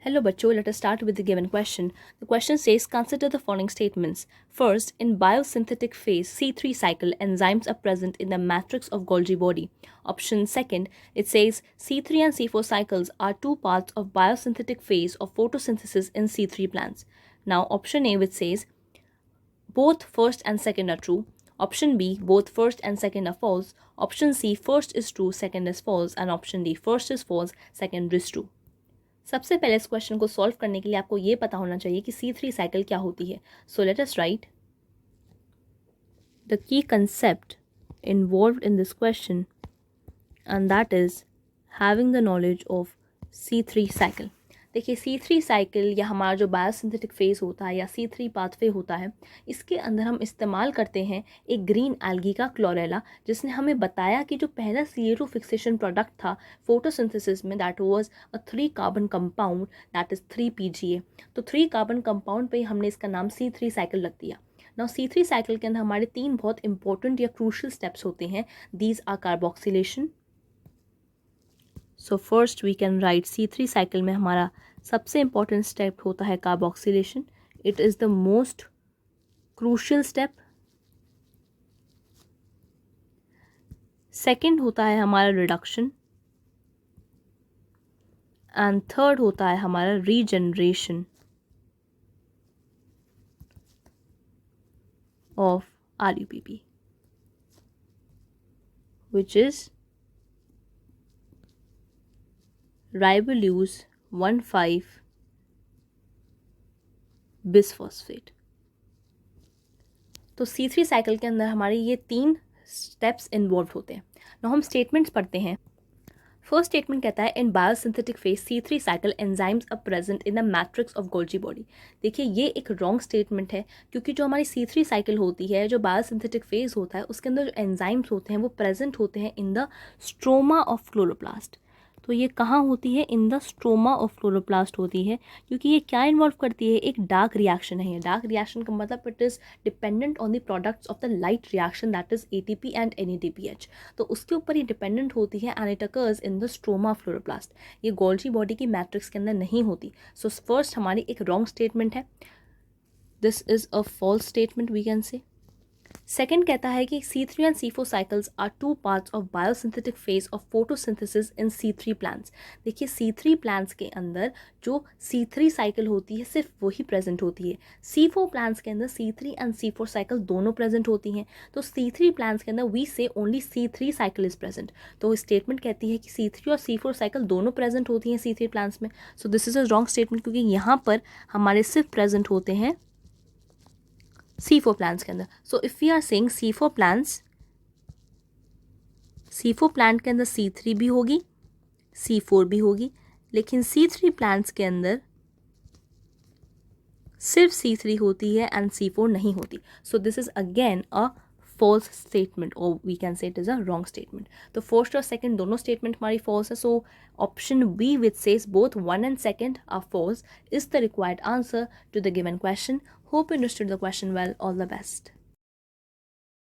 Hello बच्चों, let us start with the given question. The question says, consider the following statements. First, in biosynthetic phase C3 cycle, enzymes are present in the matrix of Golgi body. Option second, it says C3 and C4 cycles are two parts of biosynthetic phase of photosynthesis in C3 plants. Now option A, which says both first and second are true. Option B, both first and second are false. Option C, first is true, second is false. And option D, first is false, second is true. सबसे पहले इस question को solve करने के लिए आपको ये पता होना चाहिए कि C3 साइकिल क्या होती है. So let us right the key concept involved in this question and that is having the knowledge of C3 cycle. देखिए C3 साइकिल या हमारा जो बायोसिंथेटिक फेज होता है या C3 पाथवे होता है, इसके अंदर हम इस्तेमाल करते हैं एक ग्रीन एल्गी का क्लोरेला, जिसने हमें बताया कि जो पहला CO2 फिक्सेशन प्रोडक्ट था फोटोसिंथेसिस में, that was a 3 carbon compound that is 3PGA. तो 3 कार्बन कंपाउंड पे हमने इसका नाम C3 साइकिल रख दिया. नाउ C3 साइकिल के अंदर हमारे 3 बहुत इंपॉर्टेंट या क्रूशल स्टेप्स होते हैं. These are carboxylation. So first we can write C3 cycle में हमारा सबसे इंपॉर्टेंट स्टेप होता है carboxylation. It is the most crucial step. Second होता है हमारा रिडक्शन एंड थर्ड होता है हमारा regeneration of RUPP, which is ribulose 1,5-bisphosphate. तो C3 साइकिल के अंदर हमारे ये 3 स्टेप्स इन्वॉल्व होते हैं. ना हम स्टेटमेंट्स पढ़ते हैं. फर्स्ट स्टेटमेंट कहता है in biosynthetic phase C3 cycle enzymes are present in the matrix of Golgi body. देखिए ये एक रॉन्ग स्टेटमेंट है, क्योंकि जो हमारी C3 साइकिल होती है, जो बायोसिंथेटिक फेज होता है, उसके अंदर जो एंजाइम्स होते हैं वो प्रेजेंट होते हैं in the stroma of chloroplast. तो ये कहाँ होती है? In the stroma of chloroplast होती है, क्योंकि ये क्या इन्वॉल्व करती है? एक डार्क रिएक्शन है. डार्क रिएक्शन का मतलब it is dependent on the products of the light reaction that is ATP and NADPH. तो उसके ऊपर ये डिपेंडेंट होती है and it occurs in the stroma of chloroplast. ये गोल्जी बॉडी की मैट्रिक्स के अंदर नहीं होती. सो फर्स्ट हमारी एक रॉन्ग स्टेटमेंट है. This is a false statement we can say. Second कहता है कि C3 and C4 cycles are two parts of biosynthetic phase of photosynthesis in C3 plants. देखिए C3 प्लांट्स के अंदर जो C3 साइकिल होती है सिर्फ वही प्रेजेंट होती है. C4 प्लांट्स के अंदर C3 एंड C4 साइकिल दोनों प्रेजेंट होती हैं. तो C3 प्लांट्स के अंदर वी से only C3 cycle is present. तो स्टेटमेंट कहती है कि C3 और C4 साइकिल दोनों प्रेजेंट होती हैं C3 प्लांट्स में. सो this is a wrong statement, क्योंकि यहाँ पर हमारे सिर्फ प्रेजेंट होते हैं C4 प्लांट्स के अंदर. So if we are saying C4 plant के अंदर C3 भी होगी, C4 भी होगी, लेकिन C3 प्लांट्स के अंदर सिर्फ C3 होती है एंड C4 नहीं होती. So this is again a false statement, और we can say it is a wrong statement. तो फर्स्ट और सेकंड दोनों स्टेटमेंट हमारी फॉल्स है. So option B which says both 1 and 2 are false is the required answer to the given question. Hope you understood the question well. All the best.